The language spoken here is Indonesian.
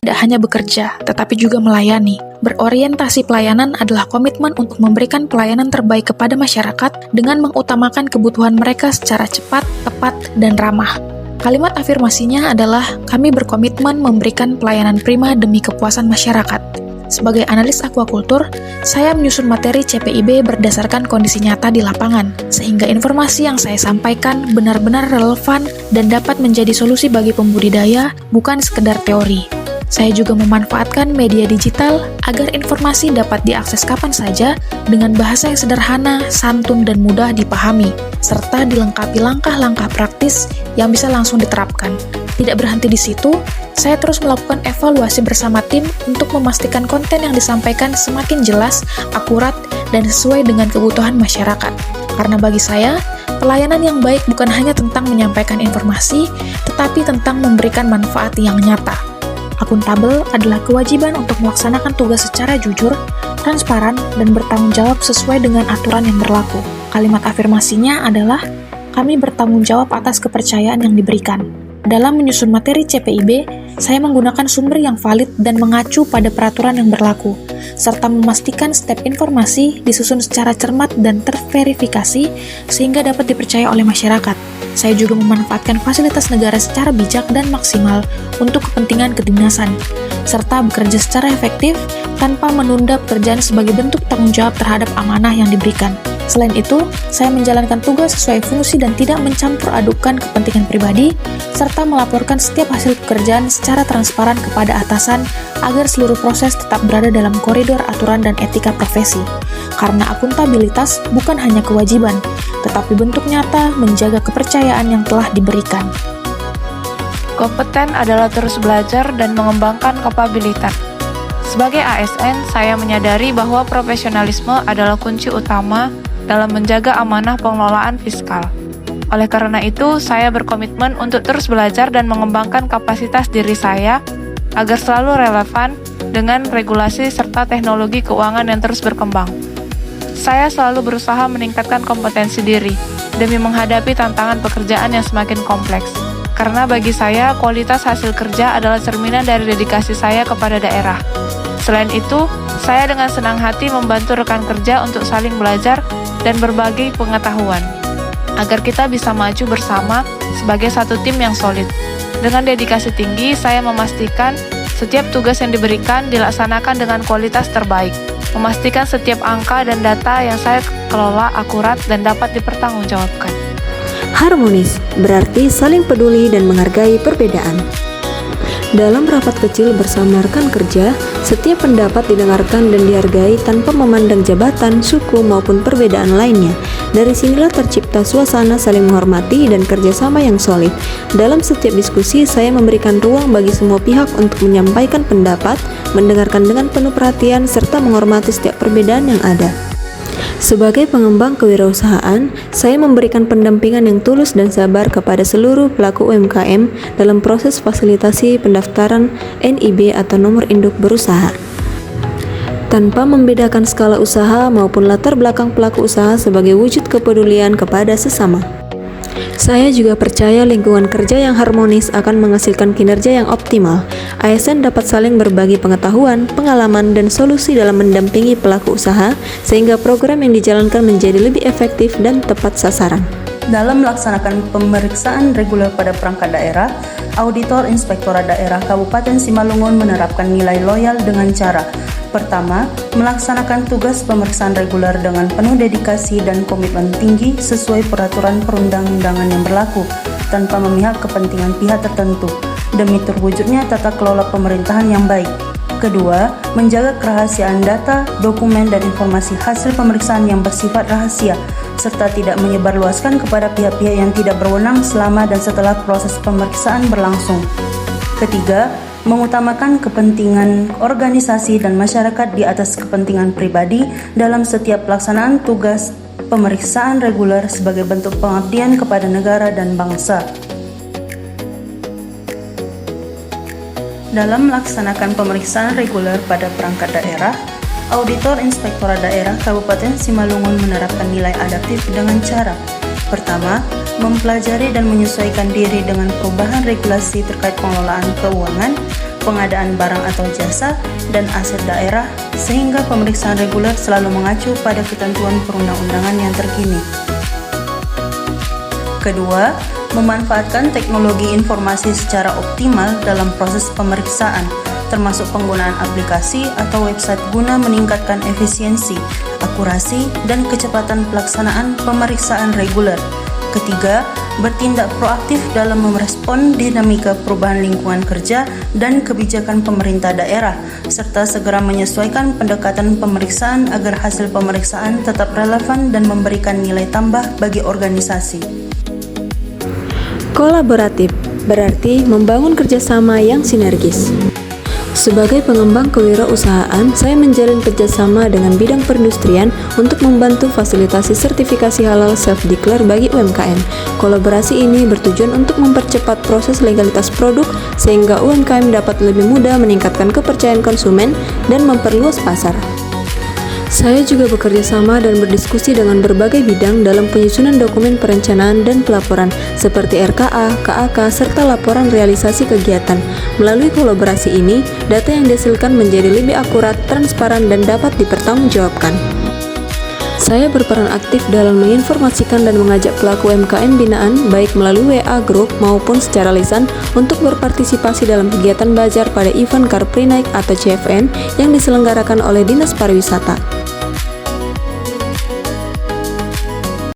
tidak hanya bekerja, tetapi juga melayani. Berorientasi pelayanan adalah komitmen untuk memberikan pelayanan terbaik kepada masyarakat dengan mengutamakan kebutuhan mereka secara cepat, tepat, dan ramah. Kalimat afirmasinya adalah, kami berkomitmen memberikan pelayanan prima demi kepuasan masyarakat. Sebagai analis akuakultur, saya menyusun materi CPIB berdasarkan kondisi nyata di lapangan, sehingga informasi yang saya sampaikan benar-benar relevan dan dapat menjadi solusi bagi pembudidaya, bukan sekedar teori. Saya juga memanfaatkan media digital agar informasi dapat diakses kapan saja dengan bahasa yang sederhana, santun, dan mudah dipahami, serta dilengkapi langkah-langkah praktis yang bisa langsung diterapkan. Tidak berhenti di situ, saya terus melakukan evaluasi bersama tim untuk memastikan konten yang disampaikan semakin jelas, akurat, dan sesuai dengan kebutuhan masyarakat. Karena bagi saya, pelayanan yang baik bukan hanya tentang menyampaikan informasi, tetapi tentang memberikan manfaat yang nyata. Akuntabel adalah kewajiban untuk melaksanakan tugas secara jujur, transparan, dan bertanggung jawab sesuai dengan aturan yang berlaku. Kalimat afirmasinya adalah, kami bertanggung jawab atas kepercayaan yang diberikan. Dalam menyusun materi CPIB, saya menggunakan sumber yang valid dan mengacu pada peraturan yang berlaku, serta memastikan setiap informasi disusun secara cermat dan terverifikasi sehingga dapat dipercaya oleh masyarakat. Saya juga memanfaatkan fasilitas negara secara bijak dan maksimal untuk kepentingan kedinasan, serta bekerja secara efektif tanpa menunda pekerjaan sebagai bentuk tanggung jawab terhadap amanah yang diberikan. Selain itu, saya menjalankan tugas sesuai fungsi dan tidak mencampur adukan kepentingan pribadi, serta melaporkan setiap hasil pekerjaan secara transparan kepada atasan agar seluruh proses tetap berada dalam koridor aturan dan etika profesi. Karena akuntabilitas bukan hanya kewajiban, tetapi bentuk nyata menjaga kepercayaan yang telah diberikan. Kompeten adalah terus belajar dan mengembangkan kapabilitas. Sebagai ASN, saya menyadari bahwa profesionalisme adalah kunci utama dalam menjaga amanah pengelolaan fiskal. Oleh karena itu, saya berkomitmen untuk terus belajar dan mengembangkan kapasitas diri saya agar selalu relevan dengan regulasi serta teknologi keuangan yang terus berkembang. Saya selalu berusaha meningkatkan kompetensi diri demi menghadapi tantangan pekerjaan yang semakin kompleks. Karena bagi saya, kualitas hasil kerja adalah cerminan dari dedikasi saya kepada daerah. Selain itu, saya dengan senang hati membantu rekan kerja untuk saling belajar dan berbagi pengetahuan, agar kita bisa maju bersama sebagai satu tim yang solid. Dengan dedikasi tinggi, saya memastikan setiap tugas yang diberikan dilaksanakan dengan kualitas terbaik, memastikan setiap angka dan data yang saya kelola akurat dan dapat dipertanggungjawabkan. Harmonis berarti saling peduli dan menghargai perbedaan. Dalam rapat kecil bersama rekan kerja, setiap pendapat didengarkan dan dihargai tanpa memandang jabatan, suku, maupun perbedaan lainnya. Dari sinilah tercipta suasana saling menghormati dan kerjasama yang solid. Dalam setiap diskusi, saya memberikan ruang bagi semua pihak untuk menyampaikan pendapat, mendengarkan dengan penuh perhatian, serta menghormati setiap perbedaan yang ada. Sebagai pengembang kewirausahaan, saya memberikan pendampingan yang tulus dan sabar kepada seluruh pelaku UMKM dalam proses fasilitasi pendaftaran NIB atau nomor induk berusaha. Tanpa membedakan skala usaha maupun latar belakang pelaku usaha sebagai wujud kepedulian kepada sesama. Saya juga percaya lingkungan kerja yang harmonis akan menghasilkan kinerja yang optimal. ASN dapat saling berbagi pengetahuan, pengalaman, dan solusi dalam mendampingi pelaku usaha, sehingga program yang dijalankan menjadi lebih efektif dan tepat sasaran. Dalam melaksanakan pemeriksaan reguler pada perangkat daerah, Auditor Inspektorat Daerah Kabupaten Simalungun menerapkan nilai loyal dengan cara: pertama, melaksanakan tugas pemeriksaan reguler dengan penuh dedikasi dan komitmen tinggi sesuai peraturan perundang-undangan yang berlaku, tanpa memihak kepentingan pihak tertentu, demi terwujudnya tata kelola pemerintahan yang baik. Kedua, menjaga kerahasiaan data, dokumen, dan informasi hasil pemeriksaan yang bersifat rahasia, serta tidak menyebarluaskan kepada pihak-pihak yang tidak berwenang selama dan setelah proses pemeriksaan berlangsung. Ketiga, mengutamakan kepentingan organisasi dan masyarakat di atas kepentingan pribadi dalam setiap pelaksanaan tugas pemeriksaan reguler sebagai bentuk pengabdian kepada negara dan bangsa. Dalam melaksanakan pemeriksaan reguler pada perangkat daerah, Auditor Inspektorat Daerah Kabupaten Simalungun menerapkan nilai adaptif dengan cara: pertama, mempelajari dan menyesuaikan diri dengan perubahan regulasi terkait pengelolaan keuangan. pengadaan barang atau jasa, dan aset daerah, sehingga pemeriksaan reguler selalu mengacu pada ketentuan perundang-undangan yang terkini. Kedua, memanfaatkan teknologi informasi secara optimal dalam proses pemeriksaan, termasuk penggunaan aplikasi atau website guna meningkatkan efisiensi, akurasi, dan kecepatan pelaksanaan pemeriksaan reguler. Ketiga, bertindak proaktif dalam merespon dinamika perubahan lingkungan kerja dan kebijakan pemerintah daerah, serta segera menyesuaikan pendekatan pemeriksaan agar hasil pemeriksaan tetap relevan dan memberikan nilai tambah bagi organisasi. Kolaboratif berarti membangun kerjasama yang sinergis. Sebagai pengembang kewirausahaan, saya menjalin kerjasama dengan bidang perindustrian untuk membantu fasilitasi sertifikasi halal self-declare bagi UMKM. Kolaborasi ini bertujuan untuk mempercepat proses legalitas produk sehingga UMKM dapat lebih mudah meningkatkan kepercayaan konsumen dan memperluas pasar. Saya juga bekerja sama dan berdiskusi dengan berbagai bidang dalam penyusunan dokumen perencanaan dan pelaporan seperti RKA, KAK, serta laporan realisasi kegiatan. Melalui kolaborasi ini, data yang dihasilkan menjadi lebih akurat, transparan, dan dapat dipertanggungjawabkan. Saya berperan aktif dalam menginformasikan dan mengajak pelaku UMKM binaan baik melalui WA Group maupun secara lisan untuk berpartisipasi dalam kegiatan belajar pada event Car Free Night atau CFN yang diselenggarakan oleh Dinas Pariwisata.